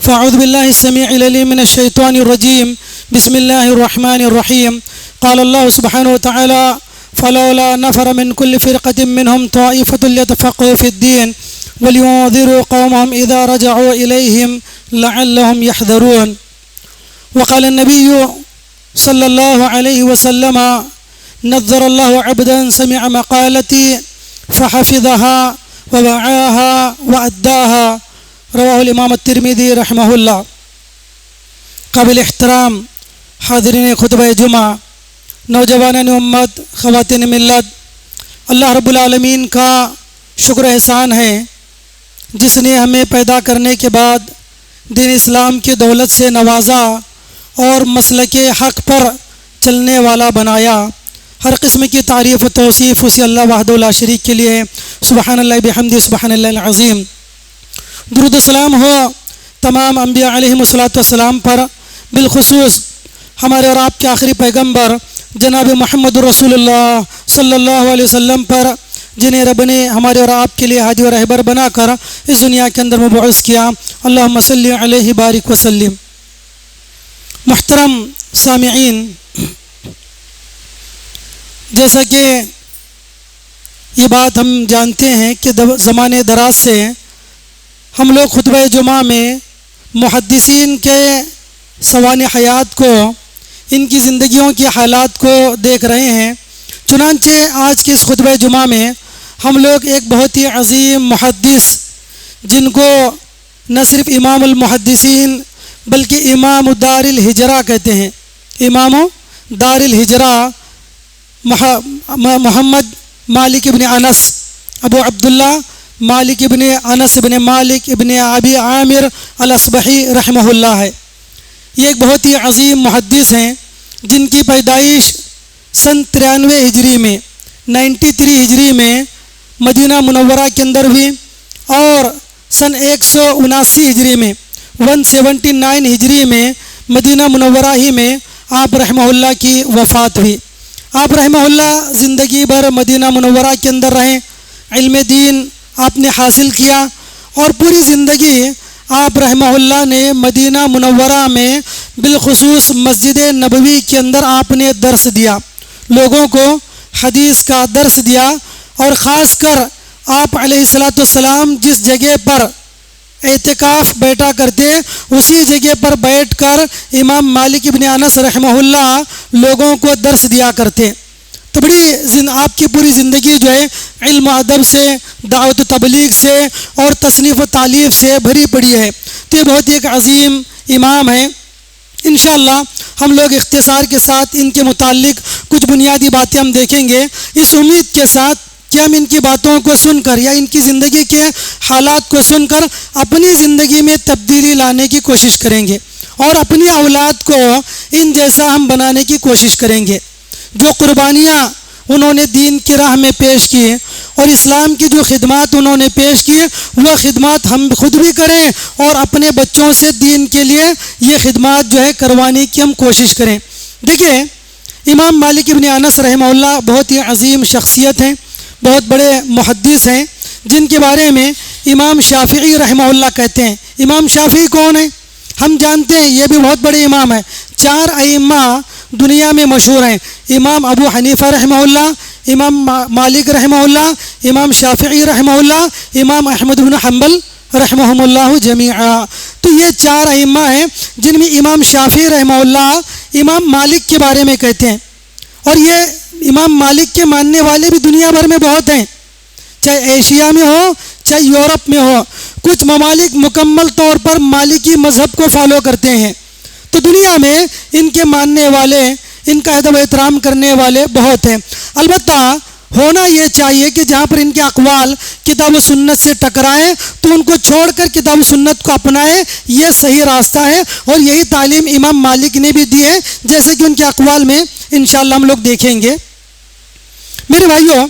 فأعوذ بالله السميع العليم من الشيطان الرجيم بسم الله الرحمن الرحيم قال الله سبحانه وتعالى فلولا نفر من كل فرقة منهم طائفة ليتفقهوا في الدين ولينذروا قومهم إذا رجعوا إليهم لعلهم يحذرون. وقال النبي صلى الله عليه وسلم نذر الله عبدا سمع مقالتي فحفظها ووعاها وأداها. رواہ الامام الترمذی رحمہ اللہ. قابل احترام حاضرین خطبہ جمعہ، نوجوانان امت، خواتین ملت، اللہ رب العالمین کا شکر احسان ہے جس نے ہمیں پیدا کرنے کے بعد دین اسلام کی دولت سے نوازا اور مسلک حق پر چلنے والا بنایا. ہر قسم کی تعریف و توصیف اسی اللہ وحدہ لا شریک کے لیے. سبحان اللہ بحمدہ سبحان اللہ العظیم. درود و سلام ہو تمام انبیاء علیہم الصلوۃ والسلام پر، بالخصوص ہمارے اور آپ کے آخری پیغمبر جناب محمد رسول اللہ صلی اللہ علیہ وسلم پر، جنہیں رب نے ہمارے اور آپ کے لیے ہادی و رہبر بنا کر اس دنیا کے اندر مبعوث کیا. اللہم صلی علیہ بارک وسلم. محترم سامعین، جیسا کہ یہ بات ہم جانتے ہیں کہ زمانے دراز سے ہم لوگ خطبہ جمعہ میں محدثین کے سوانح حیات کو، ان کی زندگیوں کے حالات کو دیکھ رہے ہیں. چنانچہ آج کے اس خطبہ جمعہ میں ہم لوگ ایک بہت ہی عظیم محدث، جن کو نہ صرف امام المحدثین بلکہ امام دار الہجرہ کہتے ہیں، امام دار الہجرہ محمد مالک ابن انس، ابو عبداللہ مالک ابن انس ابن مالک ابن ابی عامر الاصبحی رحمہ اللہ ہے. یہ ایک بہت ہی عظیم محدث ہیں جن کی پیدائش سن 93 ہجری میں 93 ہجری میں مدینہ منورہ کے اندر ہوئی، اور سن 179 ہجری میں 179 ہجری میں مدینہ منورہ ہی میں آپ رحمہ اللہ کی وفات ہوئی. آپ رحمہ اللہ زندگی بھر مدینہ منورہ کے اندر رہیں، علم دین آپ نے حاصل کیا، اور پوری زندگی آپ رحمہ اللہ نے مدینہ منورہ میں بالخصوص مسجد نبوی کے اندر آپ نے درس دیا، لوگوں کو حدیث کا درس دیا. اور خاص کر آپ علیہ الصلوۃ والسلام جس جگہ پر اعتکاف بیٹھا کرتے، اسی جگہ پر بیٹھ کر امام مالک ابن انس رحمہ اللہ لوگوں کو درس دیا کرتے. تو بڑی آپ کی پوری زندگی جو ہے علم و ادب سے، دعوت و تبلیغ سے اور تصنیف و تالیف سے بھری پڑی ہے. تو یہ بہت ہی ایک عظیم امام ہیں. انشاءاللہ ہم لوگ اختصار کے ساتھ ان کے متعلق کچھ بنیادی باتیں ہم دیکھیں گے، اس امید کے ساتھ کہ ہم ان کی باتوں کو سن کر یا ان کی زندگی کے حالات کو سن کر اپنی زندگی میں تبدیلی لانے کی کوشش کریں گے، اور اپنی اولاد کو ان جیسا ہم بنانے کی کوشش کریں گے. جو قربانیاں انہوں نے دین کی راہ میں پیش کی اور اسلام کی جو خدمات انہوں نے پیش کی، وہ خدمات ہم خود بھی کریں اور اپنے بچوں سے دین کے لیے یہ خدمات جو ہے کروانے کی ہم کوشش کریں. دیکھیں، امام مالک ابن انس رحمہ اللہ بہت ہی عظیم شخصیت ہیں، بہت بڑے محدث ہیں، جن کے بارے میں امام شافعی رحمہ اللہ کہتے ہیں. امام شافعی کون ہیں؟ ہم جانتے ہیں یہ بھی بہت بڑے امام ہیں. 4 ائمہ دنیا میں مشہور ہیں: امام ابو حنیفہ رحمہ اللہ، امام مالک رحمہ اللہ، امام شافعی رحمہ اللہ، امام احمد بن حنبل رحمہم اللہ جمیعا. تو یہ 4 ائمہ ہیں جن میں امام شافعی رحمہ اللہ امام مالک کے بارے میں کہتے ہیں. اور یہ امام مالک کے ماننے والے بھی دنیا بھر میں بہت ہیں، چاہے ایشیا میں ہو چاہے یورپ میں ہو. کچھ ممالک مکمل طور پر مالکی مذہب کو فالو کرتے ہیں. تو دنیا میں ان کے ماننے والے، ان کا ادب و احترام کرنے والے بہت ہیں. البتہ ہونا یہ چاہیے کہ جہاں پر ان کے اقوال کتاب و سنت سے ٹکرائیں تو ان کو چھوڑ کر کتاب و سنت کو اپنائیں. یہ صحیح راستہ ہے، اور یہی تعلیم امام مالک نے بھی دی ہے، جیسے کہ ان کے اقوال میں انشاءاللہ ہم لوگ دیکھیں گے. میرے بھائیوں،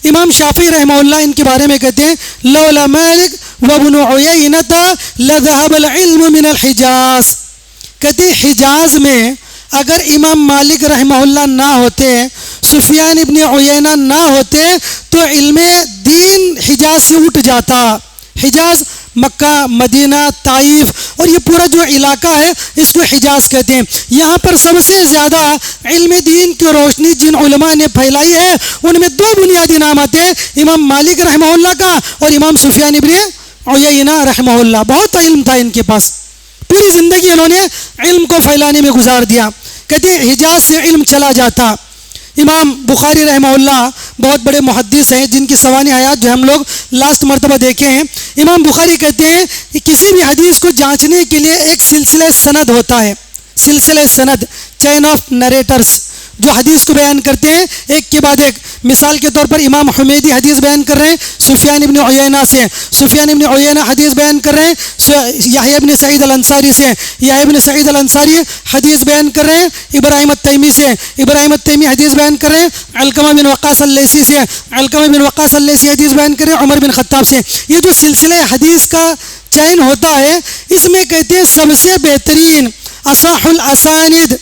امام شافعی رحمہ اللہ ان کے بارے میں کہتے ہیں: لولا مالک وابن عیینۃ لذهب العلم من الحجاز. کہتے ہیں حجاز میں اگر امام مالک رحمہ اللہ نہ ہوتے، سفیان ابن عیینہ نہ ہوتے، تو علم دین حجاز سے اٹھ جاتا. حجاز مکہ، مدینہ، طائف اور یہ پورا جو علاقہ ہے اس کو حجاز کہتے ہیں. یہاں پر سب سے زیادہ علم دین کی روشنی جن علماء نے پھیلائی ہے ان میں دو بنیادی نام آتے ہیں، امام مالک رحمہ اللہ کا اور امام سفیان ابن عیینہ رحمہ اللہ. بہت علم تھا ان کے پاس، پوری زندگی انہوں نے علم کو پھیلانے میں گزار دیا. کہتے ہیں حجاز سے علم چلا جاتا. امام بخاری رحمہ اللہ بہت بڑے محدث ہیں جن کی سوانح حیات جو ہم لوگ لاسٹ مرتبہ دیکھے ہیں. امام بخاری کہتے ہیں کہ کسی بھی حدیث کو جانچنے کے لیے ایک سلسلہ سند ہوتا ہے، سلسلہ سند، چین آف نریٹرز جو حدیث کو بیان کرتے ہیں ایک کے بعد ایک. مثال کے طور پر امام حمیدی حدیث بیان کر رہے ہیں سفیان ابن عیینہ سے، سفیان ابن عیینہ حدیث بیان کر رہے ہیں یحییٰ ابن سعید الانصاری سے، یحییٰ ابن سعید الانصاری حدیث بیان کر رہے ہیں ابراہیم التیمی سے، ابراہیم التیمی حدیث بیان کر رہے ہیں علقمہ بن وقاص اللیثی سے، علقمہ بن وقاص اللیثی حدیث بیان کر رہے ہیں عمر بن خطاب سے. یہ جو سلسلہ حدیث کا چین ہوتا ہے اس میں کہتے ہیں سب سے بہترین اصح الاساند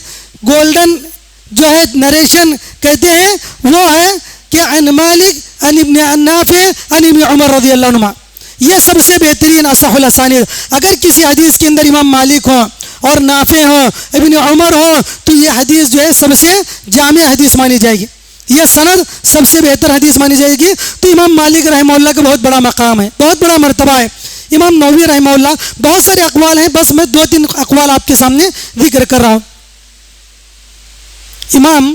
گولڈن جو ہے نریشن کہتے ہیں وہ ہے کہ عن مالک عن ابن نافع عن ابن عمر رضی اللہ عنہما. یہ سب سے بہترین اصح الاسانید. اگر کسی حدیث کے اندر امام مالک ہو اور نافع ہو، ابن عمر ہو، تو یہ حدیث جو ہے سب سے جامع حدیث مانی جائے گی، یہ سند سب سے بہتر حدیث مانی جائے گی. تو امام مالک رحمہ اللہ کا بہت بڑا مقام ہے، بہت بڑا مرتبہ ہے. امام نووی رحمہ اللہ بہت سارے اقوال ہیں، بس میں 2-3 اقوال آپ کے سامنے ذکر کر رہا ہوں. امام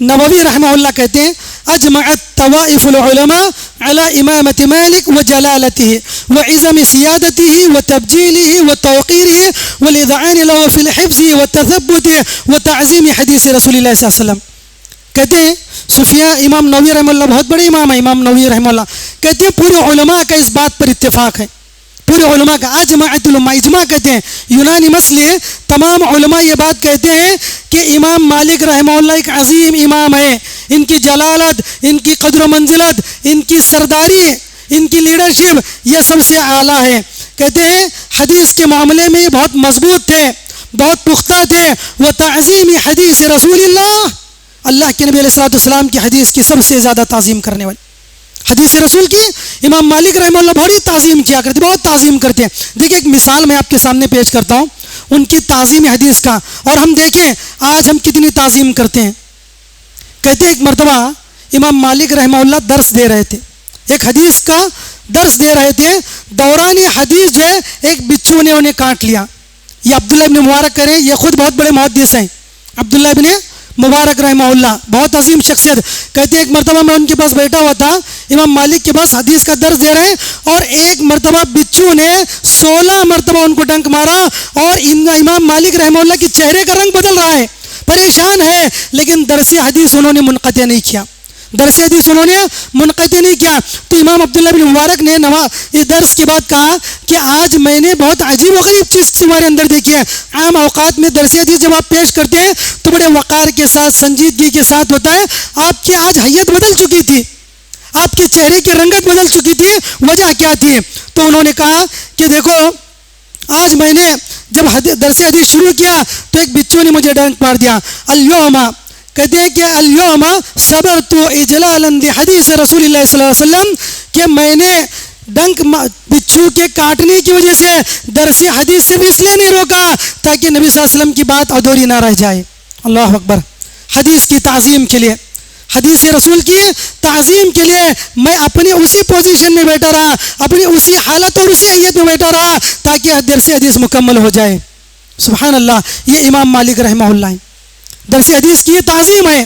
نووی رحمہ اللہ کہتے ہیں اجمعت طوائف العلماء على امامت مالک وجلالته وعظم سیادته وتبجیله وتوقیره والاذعان له في الحفظ والتثبت وتعظیم حدیث رسول اللہ صلی اللہ علیہ وسلم. کہتے ہیں سفیان، امام نووی رحمہ اللہ بہت بڑے امام ہیں، امام نووی رحمہ اللہ کہتے ہیں پورے علماء کا اس بات پر اتفاق ہے، پورے علماء کا اجمعت علماء، اجماع کہتے ہیں یونانی مسئلے، تمام علماء یہ بات کہتے ہیں کہ امام مالک رحمہ اللہ ایک عظیم امام ہے، ان کی جلالت، ان کی قدر و منزلت، ان کی سرداری، ان کی لیڈرشپ یہ سب سے اعلیٰ ہے. کہتے ہیں حدیث کے معاملے میں یہ بہت مضبوط تھے، بہت پختہ تھے. وہ تعظیم حدیث رسول اللہ کے نبی علیہ السلام کی حدیث کی سب سے زیادہ تعظیم کرنے والے، حدیث رسول کی امام مالک رحمہ اللہ بڑی تعظیم کیا کرتے، بہت تعظیم کرتے ہیں. دیکھیں ایک مثال میں آپ کے سامنے پیش کرتا ہوں ان کی تعظیم حدیث کا، اور ہم دیکھیں آج ہم کتنی تعظیم کرتے ہیں. کہتے ہیں ایک مرتبہ امام مالک رحمہ اللہ درس دے رہے تھے، ایک حدیث کا درس دے رہے تھے. دوران حدیث جو ہے ایک بچھو نے انہیں کاٹ لیا. یہ عبداللہ ابن مبارک کریں، یہ خود بہت بڑے محدث ہیں، عبداللہ ابن مبارک رحمہ اللہ بہت عظیم شخصیت. کہتے ہیں ایک مرتبہ میں ان کے پاس بیٹھا ہوا تھا، امام مالک کے پاس حدیث کا درس دے رہے ہیں، اور ایک مرتبہ بچھو نے 16 مرتبہ ان کو ڈنک مارا، اور امام مالک رحمہ اللہ کے چہرے کا رنگ بدل رہا ہے، پریشان ہے، لیکن درس حدیث انہوں نے منقطع نہیں کیا، درس حدیث انہوں نے منقطع نہیں کیا. تو امام عبداللہ بن مبارک نے اس درس کے بعد کہا کہ آج میں نے بہت عجیب و غریب چیز تمہارے اندر دیکھی ہے. عام اوقات میں درس حدیث جب آپ پیش کرتے ہیں تو بڑے وقار کے ساتھ، سنجیدگی کے ساتھ ہوتا ہے، آپ کی آج حیت بدل چکی تھی، آپ کے چہرے کی رنگت بدل چکی تھی، وجہ کیا تھی؟ تو انہوں نے کہا کہ دیکھو آج میں نے جب درس حدیث شروع کیا تو ایک بچوں نے مجھے ڈنک مار دیا. اليوم کہتے ہیں کہ اليوم صبرت اجلالا بحدیث رسول اللہ صلی اللہ علیہ وسلم، کہ میں نے ڈنک بچھو کے کاٹنے کی وجہ سے درس حدیث سے بھی اس لیے نہیں روکا تاکہ نبی صلی اللہ علیہ وسلم کی بات ادھوری نہ رہ جائے. اللہ اکبر. حدیث کی تعظیم کے لیے، حدیث رسول کی تعظیم کے لیے میں اپنی اسی پوزیشن میں بیٹھا رہا، اپنی اسی حالت اور اسی حیت میں بیٹھا رہا تاکہ درس حدیث مکمل ہو جائے. سبحان اللہ. یہ امام مالک رحمہ اللہ ہیں، درس حدیث کی یہ تعظیم ہے.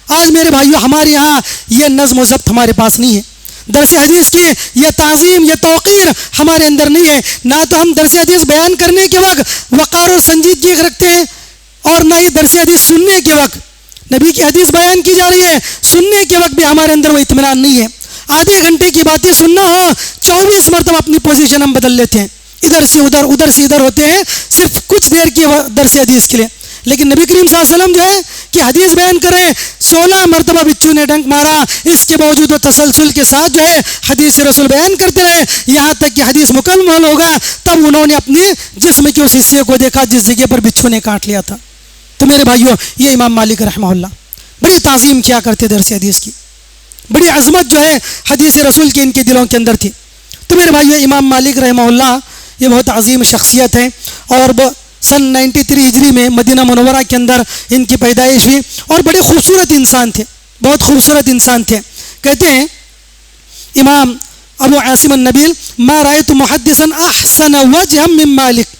آج میرے بھائیوں ہمارے یہاں یہ نظم و ضبط ہمارے پاس نہیں ہے، درس حدیث کی یہ تعظیم، یہ توقیر ہمارے اندر نہیں ہے. نہ تو ہم درس حدیث بیان کرنے کے وقت وقار و سنجیدگی رکھتے ہیں، اور نہ ہی درس حدیث سننے کے وقت نبی کی حدیث بیان کی جا رہی ہے، سننے کے وقت بھی ہمارے اندر وہ اطمینان نہیں ہے. آدھے گھنٹے کی باتیں سننا ہو 24 مرتبہ اپنی پوزیشن ہم بدل لیتے ہیں، ادھر سے ادھر، ادھر سے ادھر ہوتے ہیں صرف کچھ دیر کی درس حدیث کے لیے. لیکن نبی کریم صلی اللہ علیہ وسلم جو ہے کہ حدیث بیان کریں، 16 مرتبہ بچوں نے ڈنک مارا، اس کے باوجود وہ تسلسل کے ساتھ جو ہے حدیث رسول بیان کرتے رہے، یہاں تک کہ حدیث مکمل ہوگا تب انہوں نے اپنے جسم کے اس حصے کو دیکھا جس جگہ پر بچوں نے کاٹ لیا تھا. تو میرے بھائیوں یہ امام مالک رحمہ اللہ بڑی تعظیم کیا کرتے درس حدیث کی، بڑی عظمت جو ہے حدیث رسول کی ان کے دلوں کے اندر تھی. تو میرے بھائیو امام مالک رحمہ اللہ یہ بہت عظیم شخصیت ہے، اور سن 93 ہجری میں مدینہ منورہ کے اندر ان کی پیدائش ہوئی، اور بڑے خوبصورت انسان تھے، بہت خوبصورت انسان تھے۔ کہتے ہیں امام ابو عاصم النبیل ما رأیت محدثا احسن وجہا من مالک،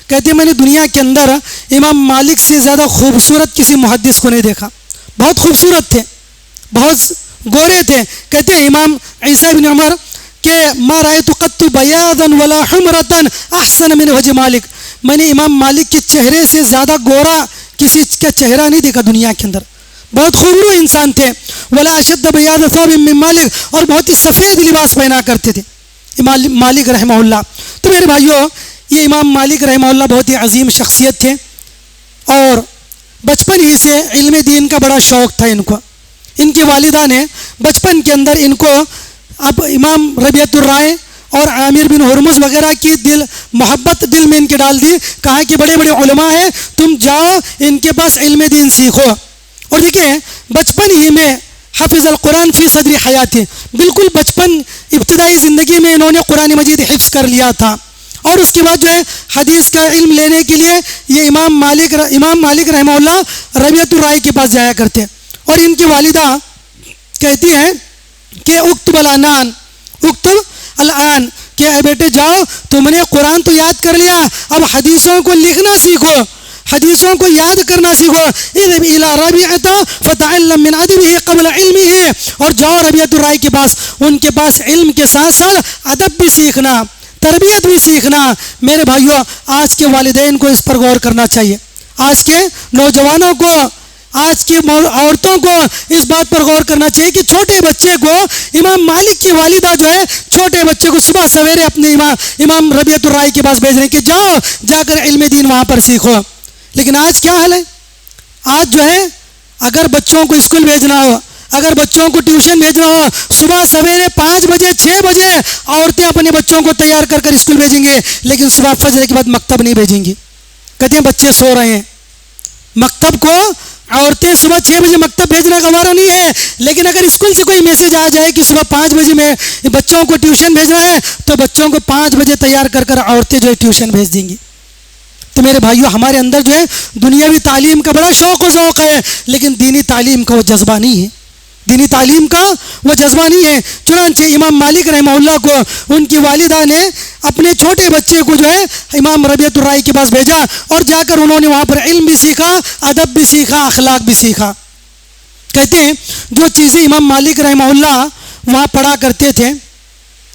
کہتے ہیں میں نے دنیا کے اندر امام مالک سے زیادہ خوبصورت کسی محدث کو نہیں دیکھا، بہت خوبصورت تھے، بہت گورے تھے۔ کہتے ہیں امام عیسیٰ بن عمر کہ ما رأیت قط بیاضا ولا حمرتا احسن من وجہ مالک، میں نے امام مالک کے چہرے سے زیادہ گورا کسی کا چہرہ نہیں دیکھا دنیا کے اندر، بہت خوبرو انسان تھے۔ ولا اشد بیاض ثوب من مالک، اور بہت ہی سفید لباس پہنا کرتے تھے امام مالک رحمہ اللہ۔ تو میرے بھائیوں یہ امام مالک رحمہ اللہ بہت ہی عظیم شخصیت تھے، اور بچپن ہی سے علم دین کا بڑا شوق تھا ان کو۔ ان کی والدہ نے بچپن کے اندر ان کو اب امام ربیعۃ الرائے اور عامر بن ہرمز وغیرہ کی محبت دل میں ان کے ڈال دی، کہا کہ بڑے بڑے علماء ہیں، تم جاؤ ان کے پاس علم دین سیکھو۔ اور دیکھیں بچپن ہی میں حفظ القرآن فی صدر حیاتی، بالکل بچپن ابتدائی زندگی میں انہوں نے قرآن مجید حفظ کر لیا تھا، اور اس کے بعد جو ہے حدیث کا علم لینے کے لیے یہ امام مالک رحمہ اللہ ربیعۃ الرائے کے پاس جایا کرتے، اور ان کی والدہ کہتی ہیں کہ اکتب الان، اکتب الان، کہ اے بیٹے جاؤ تم نے قرآن تو یاد کر لیا، اب حدیثوں کو لکھنا سیکھو، حدیثوں کو یاد کرنا سیکھو۔ اذهب الى ربیعۃ فتعلم من ادبه قبل علمه، اور جاؤ ربیعۃ الرائے کے پاس، ان کے پاس علم کے ساتھ ساتھ ادب بھی سیکھنا، تربیت بھی سیکھنا۔ میرے بھائیوں آج کے والدین کو اس پر غور کرنا چاہیے، آج کے نوجوانوں کو، آج کی عورتوں کو اس بات پر غور کرنا چاہیے کہ چھوٹے بچے کو، امام مالک کی والدہ جو ہے چھوٹے بچے کو صبح سویرے اپنے امام ربیعۃ الرائے کے پاس بھیج رہے ہیں کہ جاؤ جا کر علم دین وہاں پر سیکھو۔ لیکن آج کیا حال ہے؟ آج جو ہے اگر بچوں کو اسکول بھیجنا ہو، اگر بچوں کو ٹیوشن بھیجنا ہو، صبح سویرے 5 بجے 6 بجے عورتیں اپنے بچوں کو تیار کر کر اسکول بھیجیں گے، لیکن صبح فجر کے بعد مکتب نہیں بھیجیں گی، کہتے ہیں بچے سو رہے ہیں۔ مکتب کو عورتیں صبح 6 بجے مکتب بھیجنا گوارا نہیں ہے، لیکن اگر اسکول سے کوئی میسج آ جائے کہ صبح 5 بجے میں بچوں کو ٹیوشن بھیجنا ہے، تو بچوں کو 5 بجے تیار کر کر عورتیں جو ہے ٹیوشن بھیج دیں گی۔ تو میرے بھائیوں ہمارے اندر جو ہے دنیاوی تعلیم کا بڑا شوق و ذوق ہے، لیکن دینی تعلیم کا وہ جذبہ نہیں ہے، دینی تعلیم کا وہ جذبہ نہیں ہے۔ چنانچہ امام مالک رحمہ اللہ کو ان کی والدہ نے اپنے چھوٹے بچے کو جو ہے امام ربیعۃ الرائے کے پاس بھیجا، اور جا کر انہوں نے وہاں پر علم بھی سیکھا، ادب بھی سیکھا، اخلاق بھی سیکھا۔ کہتے ہیں جو چیزیں امام مالک رحمہ اللہ وہاں پڑھا کرتے تھے،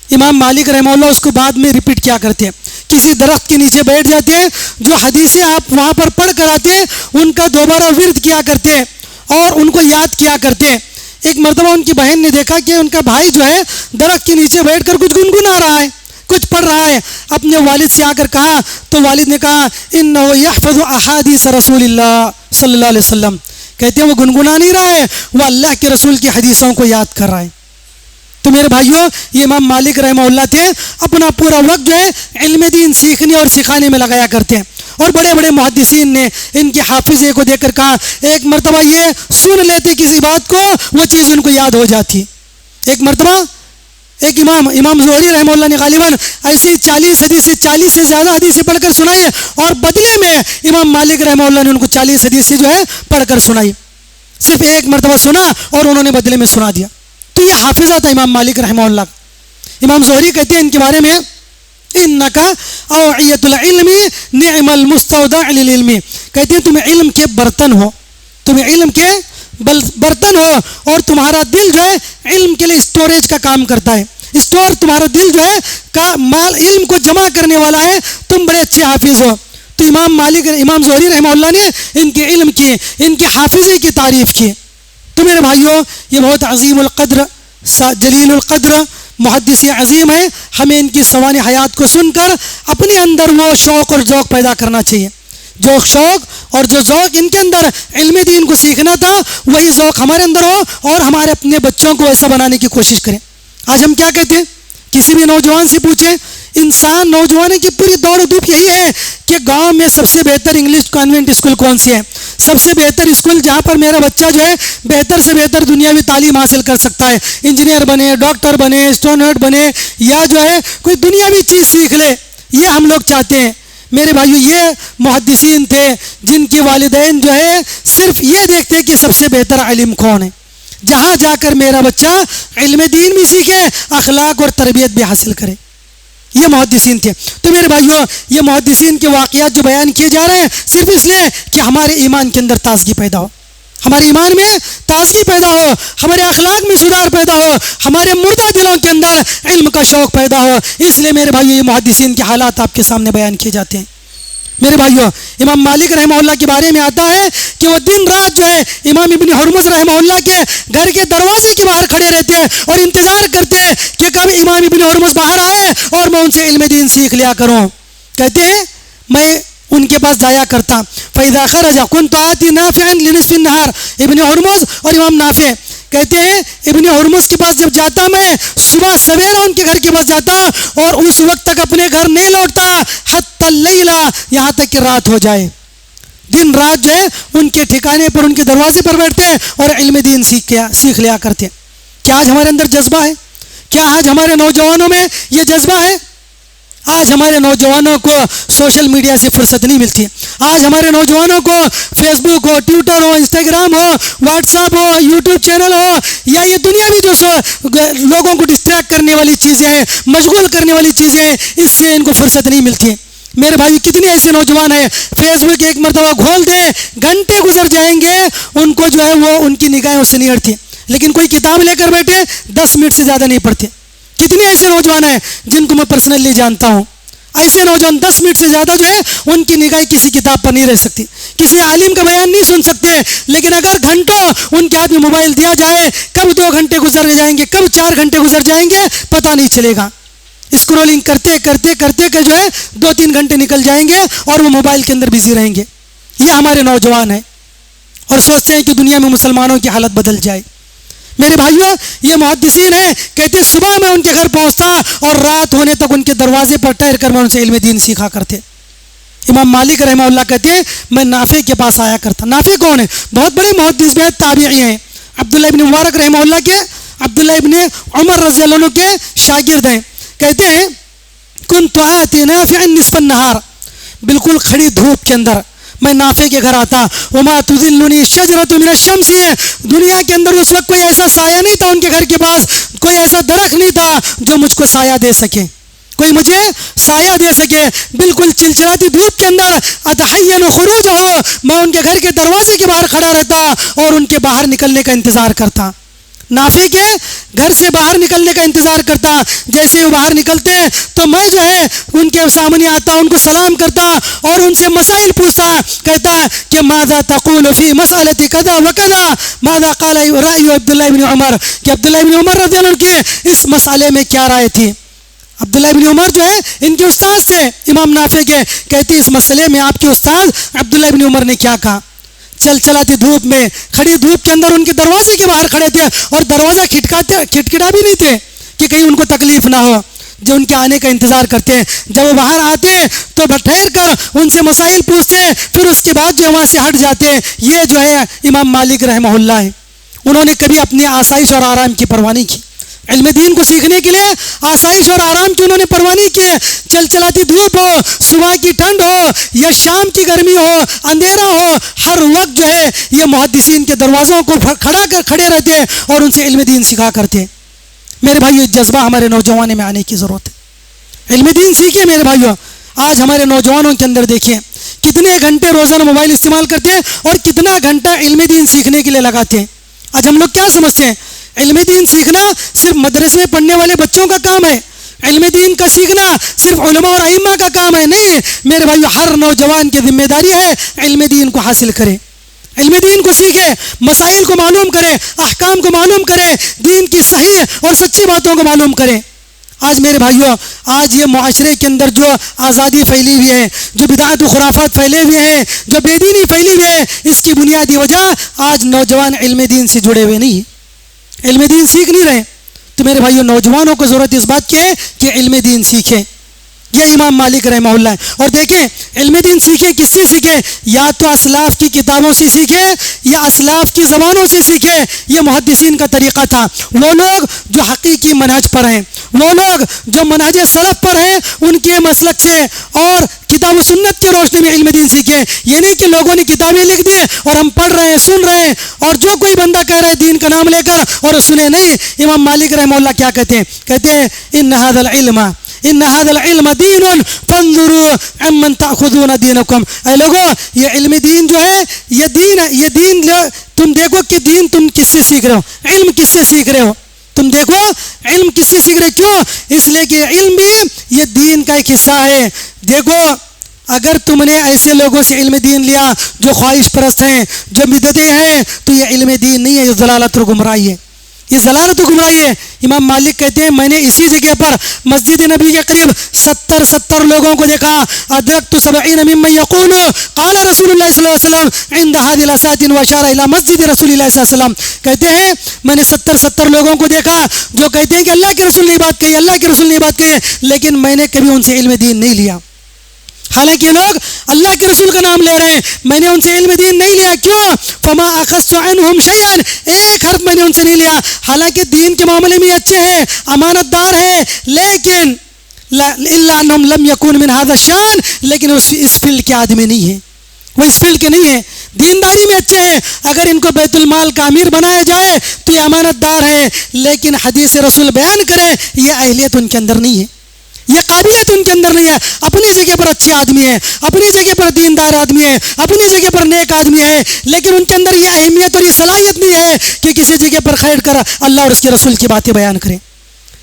امام مالک رحمہ اللہ اس کو بعد میں ریپیٹ کیا کرتے ہیں، کسی درخت کے نیچے بیٹھ جاتے ہیں، جو حدیثیں آپ وہاں پر پڑھ کر آتے ہیں ان کا دوبارہ ورد کیا کرتے ہیں اور ان کو یاد کیا کرتے ہیں۔ ایک مرتبہ ان کی بہن نے دیکھا کہ ان کا بھائی جو ہے درخت کے نیچے بیٹھ کر کچھ گنگنا رہا ہے، کچھ پڑھ رہا ہے، اپنے والد سے آ کر کہا، تو والد نے کہا انہ یحفظ احادیث رسول اللہ صلی اللہ علیہ وسلم، کہتے ہیں وہ گنگنا نہیں رہا ہے، وہ اللہ کے رسول کی حدیثوں کو یاد کر رہا ہے۔ تو میرے بھائیوں یہ امام مالک رحمہ اللہ تھے، اپنا پورا وقت جو ہے علم دین سیکھنے اور سکھانے میں لگایا کرتے ہیں، اور بڑے بڑے محدثین نے ان کے حافظے کو دیکھ کر کہا ایک مرتبہ یہ سن لیتے کسی بات کو وہ چیز ان کو یاد ہو جاتی۔ ایک مرتبہ ایک امام زہری رحمہ اللہ نے غالباً ایسی 40 حدیثیں 40 سے زیادہ حدیثیں پڑھ کر سنائی، اور بدلے میں امام مالک رحمہ اللہ نے ان کو 40 حدیثیں جو ہے پڑھ کر سنائی، صرف ایک مرتبہ سنا اور انہوں نے بدلے میں سنا دیا۔ تو یہ حافظہ تھا امام مالک رحمہ اللہ۔ امام زہری کہتے ہیں ان کے بارے میں انکا اوعیۃ العلم نعم المستودع للعلم، کہتے ہیں تم علم کے برتن ہو، تم علم کے برتن ہو، اور تمہارا دل جو ہے علم کے لیے اسٹوریج کا کام کرتا ہے، اسٹور تمہارا دل جو ہے کا مال علم کو جمع کرنے والا ہے، تم بڑے اچھے حافظ ہو۔ تو امام زہری رحمہ اللہ نے ان کے علم کی، ان کے حافظے کی تعریف کی۔ تو میرے بھائیوں یہ بہت عظیم القدر جلیل القدر محدث عظیم ہے، ہمیں ان کی سوانح حیات کو سن کر اپنے اندر وہ شوق اور ذوق پیدا کرنا چاہیے، جو شوق اور جو ذوق ان کے اندر علم دین کو سیکھنا تھا وہی ذوق ہمارے اندر ہو، اور ہمارے اپنے بچوں کو ایسا بنانے کی کوشش کریں۔ آج ہم کیا کہتے ہیں، کسی بھی نوجوان سے پوچھیں انسان نوجوانوں کی پوری دوڑ دھوپ یہی ہے کہ گاؤں میں سب سے بہتر انگلش کانوینٹ اسکول کون سی ہے، سب سے بہتر اسکول جہاں پر میرا بچہ جو ہے بہتر سے بہتر دنیاوی تعلیم حاصل کر سکتا ہے، انجینئر بنے، ڈاکٹر بنے، اسٹونٹ بنے، یا جو ہے کوئی دنیاوی چیز سیکھ لے، یہ ہم لوگ چاہتے ہیں۔ میرے بھائیو، یہ محدثین تھے جن کے والدین جو ہے صرف یہ دیکھتے کہ سب سے بہتر عالم کون ہے، جہاں جا کر میرا بچہ علم دین بھی سیکھے، اخلاق اور تربیت بھی حاصل کرے۔ یہ محدثین تھے۔ تو میرے بھائیو، یہ محدثین کے واقعات جو بیان کیے جا رہے ہیں صرف اس لیے کہ ہمارے ایمان کے اندر تازگی پیدا ہو، ہمارے ایمان میں تازگی پیدا ہو، ہمارے اخلاق میں سدھار پیدا ہو، ہمارے مردہ دلوں کے اندر علم کا شوق پیدا ہو، اس لیے میرے بھائیو یہ محدثین کے حالات آپ کے سامنے بیان کیے جاتے ہیں۔ میرے بھائیو، امام مالک رحمہ اللہ کے بارے میں آتا ہے کہ وہ دن رات جو ہے امام ابن حرمز رحمہ اللہ کے گھر کے دروازے کے باہر کھڑے رہتے ہیں اور انتظار کرتے ہیں کہ کب امام ابن حرمز باہر آئے اور میں ان سے علم دین سیکھ لیا کروں۔ کہتے ہیں میں ان کے پاس جایا کرتا، فَإِذَا خَرَجَ كُنْتُ آتِي نَافِعًا لِنِصْفِ النَّهَارِ۔ ابن حرمز اور امام نافع کہتے ہیں ابن حرمز کے پاس جب جاتا میں صبح سویرا ان کے گھر کے پاس جاتا اور اس وقت تک اپنے گھر نہیں لوٹتا حتی اللیلہ، یہاں تک کہ رات ہو جائے۔ دن رات جو ہے ان کے ٹھکانے پر، ان کے دروازے پر بیٹھتے اور علم دین سیکھ لیا کرتے۔ کیا آج ہمارے اندر جذبہ ہے؟ کیا آج ہمارے نوجوانوں میں یہ جذبہ ہے؟ آج ہمارے نوجوانوں کو سوشل میڈیا سے فرصت نہیں ملتی، آج ہمارے نوجوانوں کو فیس بک ہو، ٹویٹر ہو، انسٹاگرام ہو، واٹس ایپ ہو، یوٹیوب چینل ہو، یا یہ دنیاوی جو لوگوں کو ڈسٹریکٹ کرنے والی چیزیں ہیں، مشغول کرنے والی چیزیں ہیں، اس سے ان کو فرصت نہیں ملتی۔ میرے بھائی، کتنے ایسے نوجوان ہیں فیس بک ایک مرتبہ کھول دیں، گھنٹے گزر جائیں گے، ان کو جو ہے وہ ان کی نگاہیں اس سے نہیں ہٹتی، لیکن کوئی کتاب لے کر بیٹھے 10 منٹ سے زیادہ نہیں پڑھتے۔ کتنے ایسے نوجوان ہیں جن کو میں پرسنلی جانتا ہوں، ایسے نوجوان 10 منٹ سے زیادہ جو ہے ان کی نگاہ کسی کتاب پر نہیں رہ سکتی، کسی عالم کا بیان نہیں سن سکتے، لیکن اگر گھنٹوں ان کے ہاتھ میں موبائل دیا جائے، کب 2 گھنٹے گزر جائیں گے، کب 4 گھنٹے گزر جائیں گے پتہ نہیں چلے گا۔ اسکرولنگ کرتے کرتے کرتے کہ جو ہے 2-3 گھنٹے نکل جائیں گے اور وہ موبائل کے اندر بزی رہیں گے۔ یہ ہمارے نوجوان ہیں اور سوچتے ہیں کہ دنیا میں مسلمانوں کی حالت بدل جائے۔ میرے بھائیوں، یہ محدثین ہیں، کہتے صبح میں ان کے گھر پہنچتا اور رات ہونے تک ان کے دروازے پر ٹھہر کر میں ان سے علم دین سیکھا کرتے۔ امام مالک رحمہ اللہ کہتے ہیں میں نافع کے پاس آیا کرتا۔ نافع کون ہے؟ بہت بڑے محدث ہیں، تابعی ہیں، عبداللہ ابن مبارک رحمہ اللہ کے، عبداللہ ابن عمر رضی اللہ عنہ کے شاگرد ہیں۔ کہتے ہیں کنت آتی نافعا نصف النہار، بالکل کھڑی دھوپ کے اندر میں نافع کے گھر آتا، وما تذلنی شجرۃ من الشمس، دنیا کے اندر اس وقت کوئی ایسا سایہ نہیں تھا ان کے گھر کے پاس، کوئی ایسا درخت نہیں تھا جو مجھ کو سایہ دے سکے، کوئی مجھے سایہ دے سکے۔ بالکل چلچلاتی دھوپ کے اندر اتحین خروج ہو، میں ان کے گھر کے دروازے کے باہر کھڑا رہتا اور ان کے باہر نکلنے کا انتظار کرتا، نافع کے گھر سے باہر نکلنے کا انتظار کرتا۔ جیسے وہ باہر نکلتے تو میں جو ہے ان کے سامنے آتا، ان کو سلام کرتا اور ان سے مسائل پوچھتا، کہتا کہ ماذا تقول فی مسئلۃ کذا وکذا، ماذا قال رأی عبداللہ ابن عمر، کہ عبداللہ ابن عمر رضی اللہ عنہ کے اس مسئلے میں کیا رائے تھی۔ عبداللہ ابن عمر جو ہے ان کے استاد تھے امام نافع کے، کہتے اس مسئلے میں آپ کے استاد عبداللہ ابن عمر نے کیا کہا۔ چل چلاتی دھوپ میں، کھڑی دھوپ کے اندر ان کے دروازے کے باہر کھڑے تھے اور دروازہ کھٹکھٹا بھی نہیں تھے کہ کہیں ان کو تکلیف نہ ہو، جو ان کے آنے کا انتظار کرتے ہیں۔ جب وہ باہر آتے تو ٹھہر کر ان سے مسائل پوچھتے، پھر اس کے بعد جو وہاں سے ہٹ جاتے۔ یہ جو ہے امام مالک رحمہ اللہ ہے، انہوں نے کبھی اپنی آسائش اور آرام کی پرواہ نہیں کی۔ علم دین کو سیکھنے کے لیے آسائش اور آرام کی انہوں نے پرواہ نہیں کی۔ چل چلاتی دھوپ ہو، صبح کی ٹھنڈ ہو یا شام کی گرمی ہو، اندھیرا ہو، ہر وقت جو ہے یہ محدثین کے دروازوں کو کھڑے رہتے اور ان سے علم دین سکھا کرتے۔ میرے بھائیو، جذبہ ہمارے نوجوانوں میں آنے کی ضرورت ہے، علم دین سیکھیں۔ میرے بھائیو، آج ہمارے نوجوانوں کے اندر دیکھیں کتنے گھنٹے روزانہ موبائل استعمال کرتے ہیں اور کتنا گھنٹہ علم دین سیکھنے کے لیے لگاتے ہیں۔ آج ہم لوگ کیا سمجھتے ہیں؟ علم دین سیکھنا صرف مدرسے میں پڑھنے والے بچوں کا کام ہے، علم دین کا سیکھنا صرف علماء اور ائمہ کا کام ہے۔ نہیں میرے بھائیو، ہر نوجوان کی ذمہ داری ہے علم دین کو حاصل کرے، علم دین کو سیکھے، مسائل کو معلوم کرے، احکام کو معلوم کرے، دین کی صحیح اور سچی باتوں کو معلوم کرے۔ آج میرے بھائیو، آج یہ معاشرے کے اندر جو آزادی پھیلی ہوئی ہے، جو بدعت و خرافات پھیلے ہوئے ہیں، جو بے دینی پھیلی ہوئی ہے، اس کی بنیادی وجہ آج نوجوان علم دین سے جڑے ہوئے نہیں، علم دین سیکھ نہیں رہے۔ تو میرے بھائیو، نوجوانوں کو ضرورت اس بات کی ہے کہ علم دین سیکھیں۔ یہ امام مالک رحمہ اللہ ہے. اور دیکھیں علم دین سیکھیں کس سے سیکھیں؟ یا تو اسلاف کی کتابوں سے سیکھیں یا اسلاف کی زبانوں سے سیکھیں. یہ محدثین کا طریقہ تھا. وہ لوگ جو حقیقی منہج پر ہیں، وہ لوگ جو منہج سلف پر ہیں، ان کے مسلک سے اور کتاب و سنت کی روشنی میں علم دین سیکھیں. یہ نہیں کہ لوگوں نے کتابیں لکھ دی اور ہم پڑھ رہے ہیں، سن رہے ہیں، اور جو کوئی بندہ کہہ رہا ہے دین کا نام لے کر اور سنے نہیں. امام مالک رحمہ اللہ کیا کہتے ہیں؟ کہتے ہیں ان هذا العلم دین فانظروا عمن تاخذون دینکم. اے لوگو، یہ علم دین جو ہے یہ دین ہے. یہ دین تم دیکھو کہ دین تم کس سے سیکھ رہے ہو، علم کس سے سیکھ رہے ہو. تم دیکھو علم کس سے سیکھ رہے. کیوں؟ اس لیے کہ علم بھی یہ دین کا ایک حصہ ہے. دیکھو اگر تم نے ایسے لوگوں سے علم دین لیا جو خواہش پرست ہیں، جو بدعتیں ہیں، تو یہ علم دین نہیں ہے، یہ ضلالت و گمراہی ہے. یہ ضلالت و گمراہی ہے. امام مالک کہتے ہیں میں نے اسی جگہ پر مسجد نبی کے قریب 70 لوگوں کو دیکھا. ادرکت 70 ممن یقول قال رسول اللہ صلی اللہ علیہ وسلم عند هذه الاساتین واشار الى مسجد رسول اللہ صلی اللہ علیہ وسلم. کہتے ہیں میں نے 70 لوگوں کو دیکھا جو کہتے ہیں کہ اللہ کے رسول نے بات کہی، اللہ کے رسول نے بات کہی، لیکن میں نے کبھی ان سے علم دین نہیں لیا. حالانکہ یہ لوگ اللہ کے رسول کا نام لے رہے ہیں، میں نے ان سے علم دین نہیں لیا. کیوں؟ فما اخذت عنهم شيئا، ایک حرف میں نے ان سے نہیں لیا. حالانکہ دین کے معاملے میں اچھے ہیں، امانت دار ہیں، لیکن الا انهم لم يكن من هذا الشان، لیکن اس فیلڈ کے آدمی نہیں ہیں، وہ اس فیلڈ کے نہیں ہیں. دینداری میں اچھے ہیں، اگر ان کو بیت المال کا امیر بنایا جائے تو یہ امانت دار ہیں، لیکن حدیث رسول بیان کرے یہ اہلیت ان کے اندر نہیں ہے، یہ قابلیت ان کے اندر نہیں ہے. اپنی جگہ پر اچھے آدمی ہیں، اپنی جگہ پر دیندار آدمی ہیں، اپنی جگہ پر نیک آدمی ہیں، لیکن ان کے اندر یہ اہمیت اور یہ صلاحیت نہیں ہے کہ کسی جگہ پر کھڑ کر اللہ اور اس کے رسول کی باتیں بیان کریں.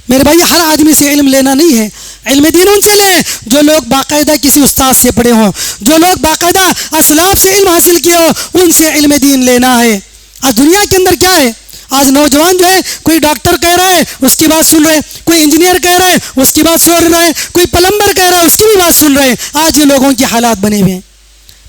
میرے بھائی ہر آدمی سے علم لینا نہیں ہے. علم دین ان سے لیں جو لوگ باقاعدہ کسی استاد سے پڑھے ہوں، جو لوگ باقاعدہ اسلاف سے علم حاصل کیے ہو، ان سے علم دین لینا ہے. آج دنیا کے اندر کیا ہے؟ آج نوجوان جو ہے کوئی ڈاکٹر کہہ رہا ہے اس کی بات سن رہے ہیں، کوئی انجینئر کہہ رہا ہے اس کی بات سن رہے ہیں، کوئی پلمبر کہہ رہا ہے اس کی بھی بات سن رہے ہیں. آج یہ لوگوں کے حالات بنے ہوئے ہیں.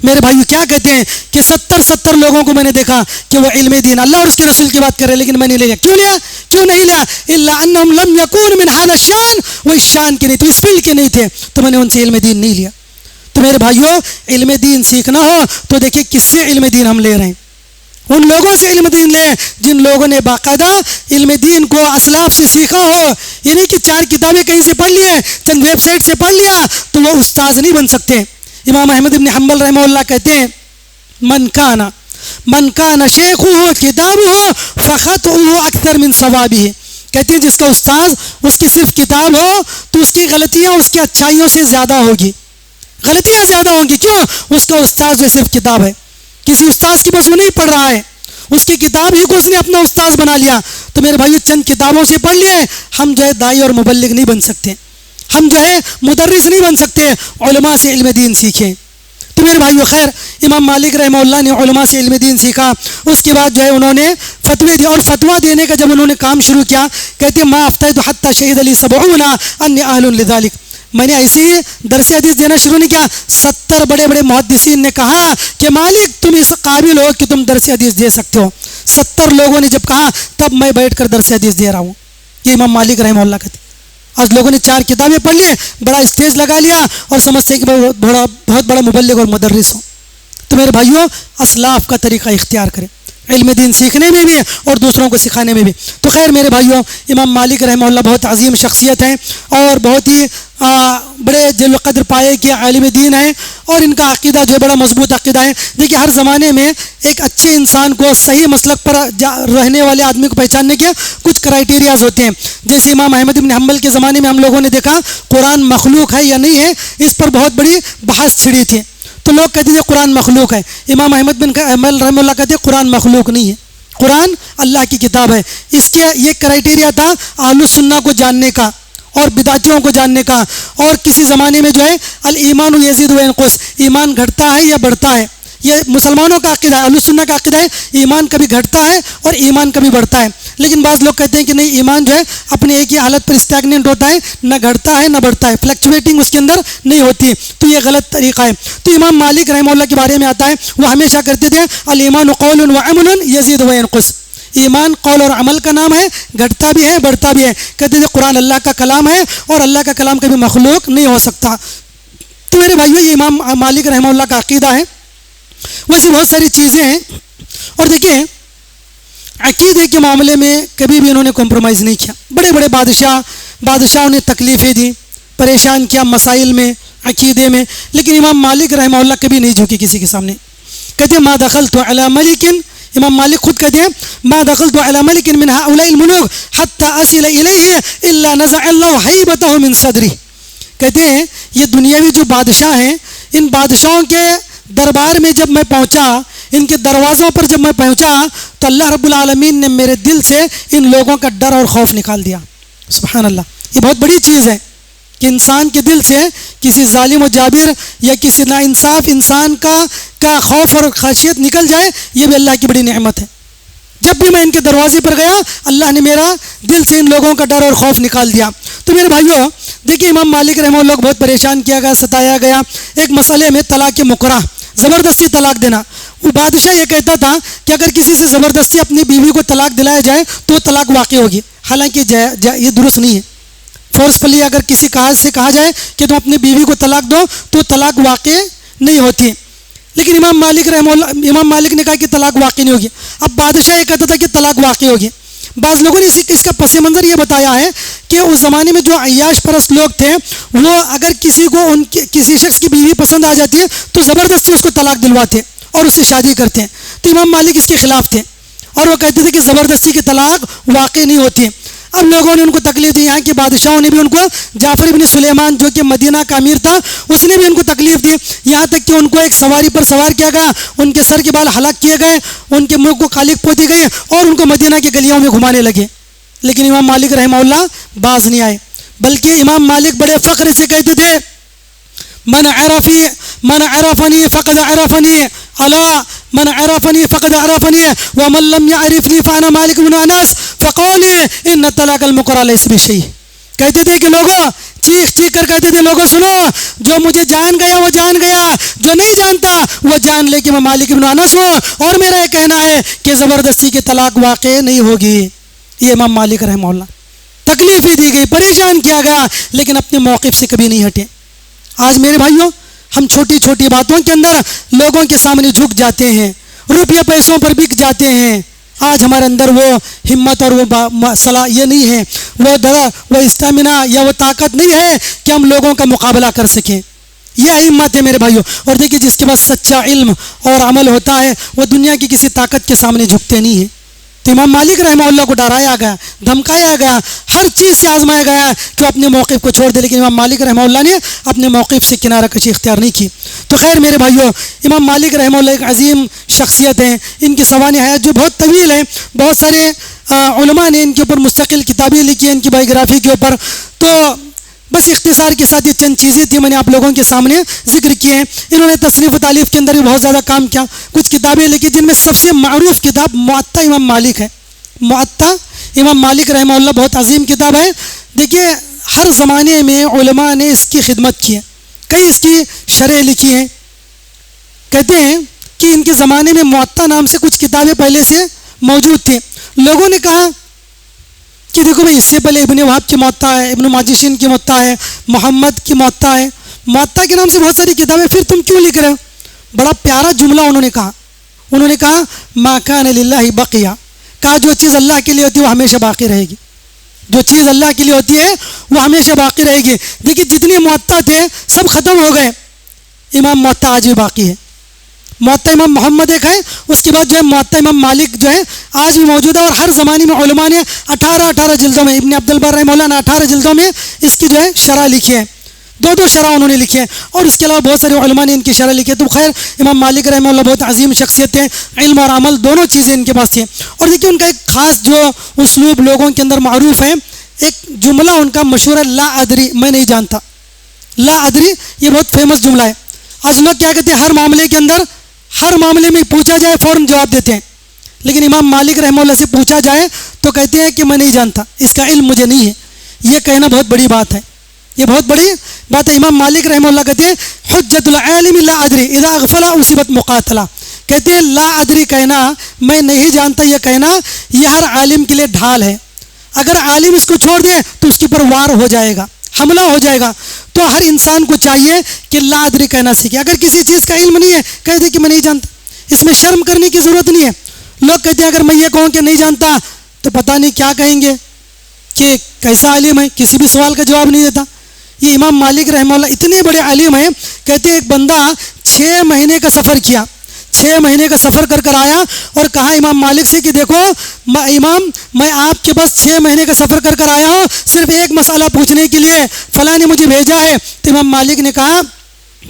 میرے بھائیو کیا کہتے ہیں کہ 70 لوگوں کو میں نے دیکھا کہ وہ علم دین اللہ اور اس کے رسول کی بات کر رہے ہیں، لیکن میں نہیں لیا. کیوں نہیں لیا؟ الا انہم لم یکون من هذا الشان، وہ اس شان کے نہیں تھے، اس فیلڈ کے نہیں تھے، تو میں نے ان سے علم دین نہیں لیا. تو میرے بھائیو علم دین سیکھنا ہو تو دیکھیں کس سے علم دین ہم لے رہے ہیں. ان لوگوں سے علم دین لیں جن لوگوں نے باقاعدہ علم دین کو اسلاف سے سیکھا ہو. یہ نہیں کہ 4 کتابیں کہیں سے پڑھ لیا، چند ویب سائٹ سے پڑھ لیا تو وہ استاذ نہیں بن سکتے. امام احمد بن حنبل رحمہ اللہ کہتے ہیں من کان شیخہ کتابہ فخطئہ اکثر من ثوابہ. کہتے ہیں جس کا استاذ اس کی صرف کتاب ہو تو اس کی غلطیاں اس کی اچھائیوں سے زیادہ ہوگی، غلطیاں زیادہ ہوں گی. کیوں؟ اس کا استاذ جو صرف کتاب ہے، کسی استاذ کی بس وہ نہیں پڑھ رہا ہے، اس کی کتاب ہی کو اس نے اپنا استاذ بنا لیا. تو میرے بھائیو چند کتابوں سے پڑھ لیے ہم جو ہے داعی اور مبلغ نہیں بن سکتے، ہم جو ہے مدرس نہیں بن سکتے. علماء سے علم دین سیکھیں. تو میرے بھائیو خیر امام مالک رحمہ اللہ نے علماء سے علم دین سیکھا. اس کے بعد جو ہے انہوں نے فتوے دی، اور فتویٰ دینے کا جب انہوں نے کام شروع کیا کہتے ہیں ما افتیت حتی شہد لی 70 انی اہل لذالک. میں نے ایسی درس حدیث دینا شروع نہیں کیا، 70 بڑے بڑے محدثین نے کہا کہ مالک تم اس قابل ہو کہ تم درس حدیث دے سکتے ہو. 70 لوگوں نے جب کہا تب میں بیٹھ کر درس حدیث دے رہا ہوں. یہ امام مالک رحمہ اللہ کہتے ہیں. آج لوگوں نے 4 کتابیں پڑھ لی، بڑا اسٹیج لگا لیا اور سمجھتے ہیں کہ بہت بڑا مبلغ اور مدرس ہو. تو میرے بھائیوں اسلاف کا طریقہ اختیار کریں علم دین سیکھنے میں بھی اور دوسروں کو سکھانے میں بھی. تو خیر میرے بھائیوں امام مالک رحمہ اللہ بہت عظیم شخصیت ہیں اور بہت ہی بڑے جل قدر پائے کے عالم دین ہیں، اور ان کا عقیدہ جو بڑا مضبوط عقیدہ ہے. دیکھیے ہر زمانے میں ایک اچھے انسان کو صحیح مسلک پر رہنے والے آدمی کو پہچاننے کے کچھ کرائیٹیریاز ہوتے ہیں. جیسے امام احمد بن حنبل کے زمانے میں ہم لوگوں نے دیکھا قرآن مخلوق ہے یا نہیں ہے، اس پر بہت بڑی بحث چھڑی تھی. تو لوگ کہتے تھے قرآن مخلوق ہے. امام احمد بن حنبل رحمہ اللہ کہتے ہیں قرآن مخلوق نہیں ہے، قرآن اللہ کی کتاب ہے. اس کے یہ کرائیٹیریا تھا اہل السنہ کو جاننے کا اور بدعتیوں کو جاننے کا. اور کسی زمانے میں جو ہے الایمان یزید و ینقص، ایمان گھٹتا ہے یا بڑھتا ہے. یہ مسلمانوں کا عقیدہ ہے، اہل السنہ کا عقیدہ ہے ایمان کبھی گھٹتا ہے اور ایمان کبھی بڑھتا ہے. لیکن بعض لوگ کہتے ہیں کہ نہیں، ایمان جو ہے اپنے ایک ہی حالت پر اسٹیگننٹ ہوتا ہے، نہ گھٹتا ہے نہ بڑھتا ہے، فلیکچویٹنگ اس کے اندر نہیں ہوتی. تو یہ غلط طریقہ ہے. تو امام مالک رحمہ اللہ کے بارے میں آتا ہے وہ ہمیشہ کرتے تھے الایمان قول و عمل یزید و ینقص. ایمان قول اور عمل کا نام ہے، گھٹتا بھی ہے بڑھتا بھی ہے. کہتے تھے قرآن اللہ کا کلام ہے اور اللہ کا کلام کبھی مخلوق نہیں ہو سکتا. تو میرے بھائیو یہ امام مالک رحمہ اللہ کا عقیدہ ہے. ویسے بہت ساری چیزیں ہیں. اور دیکھیں عقیدے کے معاملے میں کبھی بھی انہوں نے کمپرومائز نہیں کیا. بڑے بڑے بادشاہوں نے تکلیفیں دی، پریشان کیا مسائل میں، عقیدے میں، لیکن امام مالک رحمہ اللہ کبھی نہیں جھکے کسی کے سامنے. کہتے ہیں ما دخلت علی ملک، امام مالک خود کہتے ہیں ما دخلت علی ملک من هؤلاء الملوک حتى اصل الیہ الا نزع اللہ ہیبتہ من صدری. کہتے ہیں یہ دنیاوی جو بادشاہ ہیں، ان بادشاہوں کے دربار میں جب میں پہنچا، ان کے دروازوں پر جب میں پہنچا تو اللہ رب العالمین نے میرے دل سے ان لوگوں کا ڈر اور خوف نکال دیا. سبحان اللہ. یہ بہت بڑی چیز ہے کہ انسان کے دل سے کسی ظالم و جابر یا کسی ناانصاف انسان کا خوف اور خشیت نکل جائے، یہ بھی اللہ کی بڑی نعمت ہے. جب بھی میں ان کے دروازے پر گیا اللہ نے میرا دل سے ان لوگوں کا ڈر اور خوف نکال دیا. تو میرے بھائیو دیکھیے امام مالک رحمہ اللہ کو بہت پریشان کیا گیا، ستایا گیا ایک مسئلے میں طلاق مکرہ، زبردستی طلاق دینا. وہ بادشاہ یہ کہتا تھا کہ اگر کسی سے زبردستی اپنی بیوی کو طلاق دلایا جائے تو طلاق واقع ہوگی، حالانکہ یہ درست نہیں ہے. فورسفلی اگر کسی سے کہا جائے کہ تم اپنی بیوی کو طلاق دو تو طلاق واقع نہیں ہوتی. لیکن امام مالک نے کہا کہ طلاق واقع نہیں ہوگی. اب بادشاہ یہ کہتا تھا کہ طلاق واقع ہوگی. بعض لوگوں نے اس کا پس منظر یہ بتایا ہے کہ اس زمانے میں جو عیاش پرست لوگ تھے وہ اگر کسی کو کسی شخص کی بیوی پسند آ جاتی ہے تو زبردستی اس کو طلاق دلواتے اور اس سے شادی کرتے ہیں. تو امام مالک اس کے خلاف تھے اور وہ کہتے تھے کہ زبردستی کی طلاق واقع نہیں ہوتی. اب لوگوں نے ان کو تکلیف دی، یہاں کے بادشاہوں نے بھی ان کو، جعفر بن سلیمان جو کہ مدینہ کا امیر تھا اس نے بھی ان کو تکلیف دی، یہاں تک کہ ان کو ایک سواری پر سوار کیا گیا، ان کے سر کے بال ہلاک کیے گئے، ان کے منہ کو خالق پوتی گئی اور ان کو مدینہ کی گلیوں میں گھمانے لگے. لیکن امام مالک رحمہ اللہ باز نہیں آئے، بلکہ امام مالک بڑے فخر سے کہتے تھے من عرفنی فقد عرفنی الا من عرفنی فقد عرفنی ومن لم يعرفني فانا مالک بن انس فقولي ان طلاق المکرہ لیس بشیء. کہتے تھے کہ لوگوں چیخ کر کہتے تھے لوگوں سنو، جو مجھے جان گیا وہ جان گیا، جو نہیں جانتا وہ جان لے کہ میں مالک بن انس ہوں اور میرا یہ کہنا ہے کہ زبردستی کی طلاق واقع نہیں ہوگی. یہ امام مالک رحمہ اللہ تکلیف ہی دی گئی، پریشان کیا گیا، لیکن اپنے موقف سے کبھی نہیں ہٹے. آج میرے بھائیوں ہم چھوٹی چھوٹی باتوں کے اندر لوگوں کے سامنے جھک جاتے ہیں، روپیہ پیسوں پر بک جاتے ہیں. آج ہمارے اندر وہ ہمت اور وہ صلاح یہ نہیں ہے، وہ اسٹیمنا یا وہ طاقت نہیں ہے کہ ہم لوگوں کا مقابلہ کر سکیں. یہ ہمت ہے میرے بھائیوں. اور دیکھیے جس کے پاس سچا علم اور عمل ہوتا ہے وہ دنیا کی کسی طاقت کے سامنے جھکتے نہیں ہیں. تو امام مالک رحمہ اللہ کو ڈرایا گیا، دھمکایا گیا، ہر چیز سے آزمایا گیا کہ وہ اپنے موقف کو چھوڑ دے، لیکن امام مالک رحمہ اللہ نے اپنے موقف سے کنارہ کشی اختیار نہیں کی. تو خیر میرے بھائیوں امام مالک رحمہ اللہ ایک عظیم شخصیت ہیں، ان کی سوانح حیات جو بہت طویل ہیں، بہت سارے علماء نے ان کے اوپر مستقل کتابیں لکھی ہیں ان کی بایوگرافی کے اوپر. تو بس اختصار کے ساتھ یہ چند چیزیں تھیں میں نے آپ لوگوں کے سامنے ذکر کیے ہیں. انہوں نے تصنیف و تالیف کے اندر بھی بہت زیادہ کام کیا، کچھ کتابیں لکھی جن میں سب سے معروف کتاب موطا امام مالک ہے. موطا امام مالک رحمہ اللہ بہت عظیم کتاب ہے. دیکھیے ہر زمانے میں علماء نے اس کی خدمت کی ہے، کئی اس کی شرح لکھی ہیں. کہتے ہیں کہ ان کے زمانے میں موطا نام سے کچھ کتابیں پہلے سے موجود تھیں. لوگوں نے کہا کہ دیکھو بھائی اس سے پہلے ابن وہاب کی موطا ہے، ابن ماجشین کی موطا ہے، محمد کی موطا ہے، موطا کے نام سے بہت ساری کتابیں، پھر تم کیوں لکھ رہے ہو؟ بڑا پیارا جملہ انہوں نے کہا ما کان للہ بقیہ، کہا جو چیز اللہ کے لیے ہوتی ہے وہ ہمیشہ باقی رہے گی، جو چیز اللہ کے لیے ہوتی ہے وہ ہمیشہ باقی رہے گی. دیکھیے جتنے موطا تھے سب ختم ہو گئے، امام موطا آج بھی باقی ہے. موطا امام محمد ایک ہے، اس کے بعد جو ہے موطا امام مالک جو ہے آج بھی موجود ہے. اور ہر زمانے میں علماء نے 18 جلدوں میں، ابن عبد البر رحمہ اللہ نے 18 جلدوں میں اس کی جو ہے شرح لکھی ہے، 2 شرح انہوں نے لکھی ہے. اور اس کے علاوہ بہت سارے علماء نے ان کی شرح لکھی ہے. تو خیر امام مالک رحمہ اللہ بہت عظیم شخصیت ہیں، علم اور عمل دونوں چیزیں ان کے پاس تھیں. اور دیکھیے ان کا ایک خاص جو اسلوب لوگوں کے اندر معروف ہے، ایک جملہ ان کا مشہور ہے لا ادری، میں نہیں جانتا. لا ادری یہ بہت فیمس جملہ ہے. آج لوگ کیا کہتے ہیں، ہر معاملے کے اندر ہر معاملے میں پوچھا جائے فوراً جواب دیتے ہیں، لیکن امام مالک رحمہ اللہ سے پوچھا جائے تو کہتے ہیں کہ میں نہیں جانتا، اس کا علم مجھے نہیں ہے. یہ کہنا بہت بڑی بات ہے، یہ بہت بڑی بات ہے. امام مالک رحمہ اللہ کہتے ہیں حجت العالم لا ادری اذا اغفل اصیبت مقاتلہ، کہتے ہیں لا ادری کہنا، میں نہیں جانتا یہ کہنا، یہ ہر عالم کے لیے ڈھال ہے. اگر عالم اس کو چھوڑ دے تو اس کے اوپر وار ہو جائے گا، حملہ ہو جائے گا. تو ہر انسان کو چاہیے کہ لا ادری کہنا سیکھے. اگر کسی چیز کا علم نہیں ہے کہہ دے کہ میں نہیں جانتا، اس میں شرم کرنے کی ضرورت نہیں ہے. لوگ کہتے ہیں اگر میں یہ کہوں کہ نہیں جانتا تو پتہ نہیں کیا کہیں گے کہ کیسا عالم ہے، کسی بھی سوال کا جواب نہیں دیتا. یہ امام مالک رحمہ اللہ اتنے بڑے عالم ہیں، کہتے ہیں ایک بندہ 6 مہینے کا سفر کیا، 6 مہینے کا سفر کر آیا اور کہا امام مالک سے کہ دیکھو امام، میں آپ کے پاس 6 مہینے کا سفر کر آیا ہوں صرف ایک مسئلہ پوچھنے کے لیے، فلاں نے مجھے بھیجا ہے. تو امام مالک نے کہا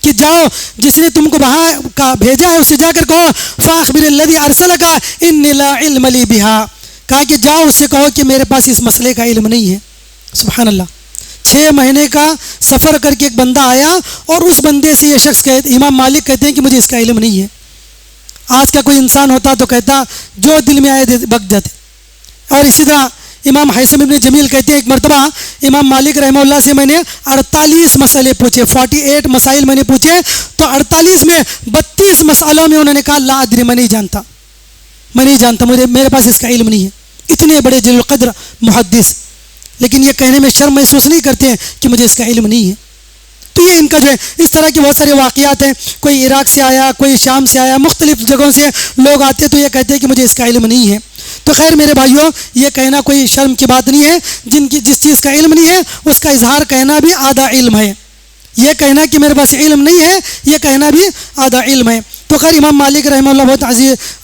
کہ جاؤ، جس نے تم کو وہاں بھیجا ہے اسے جا کر کہو فاخبر الذی ارسلک انی لا علم لی بہا، کہا کہ جاؤ اس سے کہو کہ میرے پاس اس مسئلے کا علم نہیں ہے. سبحان اللہ. 6 مہینے کا سفر کر کے ایک بندہ آیا اور اس بندے سے یہ شخص کہتے، امام مالک کہتے ہیں کہ مجھے اس کا علم نہیں ہے. آج کا کوئی انسان ہوتا تو کہتا جو دل میں آئے بک جاتے. اور اسی طرح امام حیثم ابن جمیل کہتے ہیں ایک مرتبہ امام مالک رحمہ اللہ سے میں نے 48 مسئلے پوچھے، 48 مسائل میں نے پوچھے، تو 48 میں 32 مسئلوں میں انہوں نے کہا لا ادری، میں نہیں جانتا، میں نہیں جانتا، میرے پاس اس کا علم نہیں ہے. اتنے بڑے جلیل القدر محدث، لیکن یہ کہنے میں شرم محسوس نہیں کرتے ہیں کہ مجھے اس کا علم نہیں ہے. تو یہ ان کا جو ہے اس طرح کے بہت سارے واقعات ہیں. کوئی عراق سے آیا، کوئی شام سے آیا، مختلف جگہوں سے لوگ آتے ہیں تو یہ کہتے ہیں کہ مجھے اس کا علم نہیں ہے. تو خیر میرے بھائیوں، یہ کہنا کوئی شرم کی بات نہیں ہے. جس چیز کا علم نہیں ہے اس کا اظہار کہنا بھی آدھا علم ہے. یہ کہنا کہ میرے پاس علم نہیں ہے، یہ کہنا بھی آدھا علم ہے. تو خیر امام مالک رحمہ اللہ بہت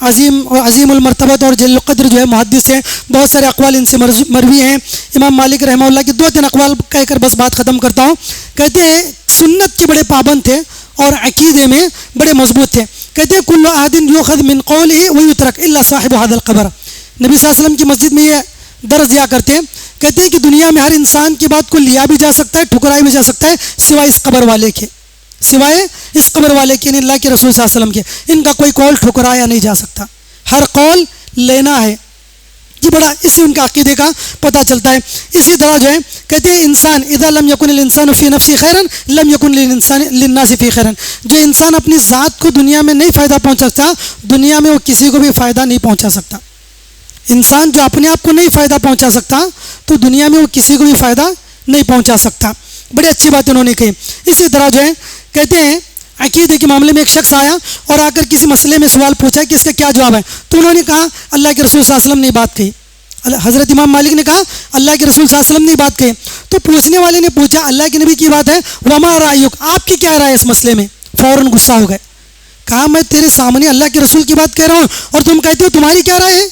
عظیم المرتبت اور جلیل القدر جو ہے محدث ہیں. بہت سارے اقوال ان سے مروی ہیں. امام مالک رحمہ اللہ کے 2-3 اقوال کہہ کر بس بات ختم کرتا ہوں. کہتے ہیں سنت کے بڑے پابند تھے اور عقیدے میں بڑے مضبوط تھے. کہتے ہیں کل احد یؤخذ من قوله ویترک الا صاحب هذا القبر. نبی صلی اللہ علیہ وسلم کی مسجد میں یہ درس دیا کرتے ہیں. کہتے ہیں کہ دنیا میں ہر انسان کی بات کو لیا بھی جا سکتا ہے، ٹھکرایا بھی جا سکتا ہے، سوائے اس قبر والے کے، سوائے اس قبر والے کے، یعنی اللہ کے رسول صلی اللہ علیہ وسلم کے. ان کا کوئی قول ٹھکرایا نہیں جا سکتا، ہر قول لینا ہے. یہ بڑا اس سے ان کا عقیدے کا پتہ چلتا ہے. اسی طرح جو ہے کہتے ہیں انسان اذا لم یکن الانسان فی نفسه خیرا لم یکن للناس فی خیرا. جو انسان اپنی ذات کو دنیا میں نہیں فائدہ پہنچا سکتا، دنیا میں وہ کسی کو بھی فائدہ نہیں پہنچا سکتا. انسان جو اپنے آپ کو نہیں فائدہ پہنچا سکتا تو دنیا میں وہ کسی کو بھی فائدہ نہیں پہنچا سکتا. بڑی اچھی بات انہوں نے کہی. اسی طرح جو ہے کہتے ہیں عقیدے کے معاملے میں ایک شخص آیا اور آ کر کسی مسئلے میں سوال پوچھا کہ اس کا کیا جواب ہے. تو انہوں نے کہا اللہ کے رسول صلی اللہ علیہ وسلم نے بات کہی. حضرت امام مالک نے کہا اللہ کے رسول صلی اللہ علیہ وسلم نے بات کہی. تو پوچھنے والے نے پوچھا اللہ کے نبی کی بات ہے، وما رأیک، آپ کی کیا رائے ہے اس مسئلے میں؟ فوراً غصہ ہو گئے. کہا میں تیرے سامنے اللہ کے رسول کی بات کہہ رہا ہوں اور تم کہتے ہو تمہاری کیا رائے ہے؟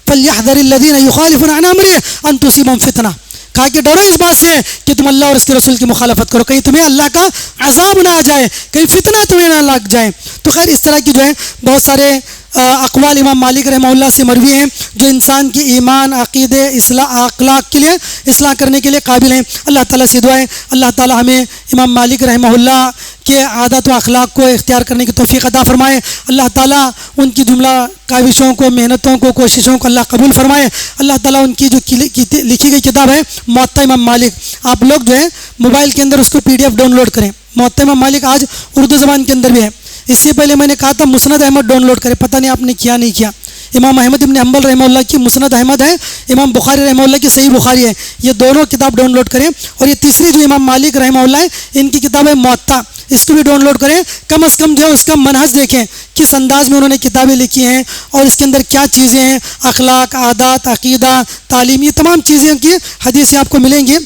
فَلْيَحْذَرِ الَّذِينَ يُخَالِفُونَ عَنْ أَمْرِهِ أَن تُصِيبَهُمْ فِتْنَةٌ. کہا کہ ڈرو اس بات سے کہ تم اللہ اور اس کے رسول کی مخالفت کرو، کہیں تمہیں اللہ کا عذاب نہ آ جائے، کہیں فتنہ تمہیں نہ لگ جائے. تو خیر اس طرح کی جو ہے بہت سارے اقوال امام مالک رحمہ اللہ سے مروی ہیں جو انسان کی ایمان، عقیدے، اخلاق کے لیے اصلاح کرنے کے لیے قابل ہیں. اللہ تعالیٰ سے دعا ہے اللہ تعالیٰ ہمیں امام مالک رحمہ اللہ کے عادات و اخلاق کو اختیار کرنے کی توفیق عطا فرمائے. اللہ تعالیٰ ان کی جملہ کاوشوں کو، محنتوں کو، کوششوں کو اللہ قبول فرمائے. اللہ تعالیٰ ان کی جو لکھی گئی کتاب ہے موطا امام مالک، آپ لوگ جو ہے موبائل کے اندر اس کو PDF ڈاؤن لوڈ کریں. موطا امام مالک آج اردو زبان کے اندر بھی ہے. اس سے پہلے میں نے کہا تھا مسند احمد ڈاؤن لوڈ کرے، پتہ نہیں آپ نے کیا نہیں کیا. امام احمد ابن حنبل رحمہ اللہ کی مسند احمد ہے، امام بخاری رحمہ اللہ کی صحیح بخاری ہے. یہ دونوں کتاب ڈاؤن لوڈ کریں. اور یہ تیسری جو امام مالک رحمہ اللہ ہے ان کی کتاب ہے موطا، اس کو بھی ڈاؤن لوڈ کریں. کم از کم جو ہے اس کا منہج دیکھیں کس انداز میں انہوں نے کتابیں لکھی ہیں اور اس کے اندر کیا چیزیں ہیں، اخلاق، عادات، عقیدہ، تعلیم، یہ تمام چیزیں کی حدیثیں آپ کو ملیں گی.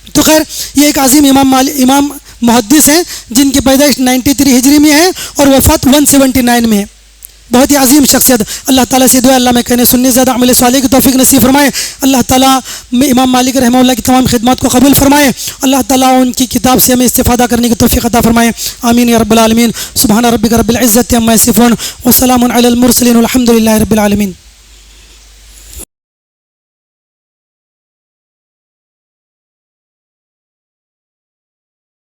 تو خیر یہ ایک عظیم امام محدث ہیں جن کی پیدائش 93 ہجری میں ہے اور وفات 179 میں ہے. بہت ہی عظیم شخصیت. اللہ تعالیٰ سے دعا اللہ میں کہنے سننے زیادہ عمل صالح کی توفیق نصیب فرمائے. اللہ تعالیٰ امام مالک رحمہ اللہ کی تمام خدمات کو قبول فرمائے. اللہ تعالیٰ ان کی کتاب سے ہمیں استفادہ کرنے کی توفیق عطا فرمائے. آمین یا رب العالمین. سبحان ربک رب العزت عما یصفون وسلام علی المرسلین والحمد للہ رب العالمین.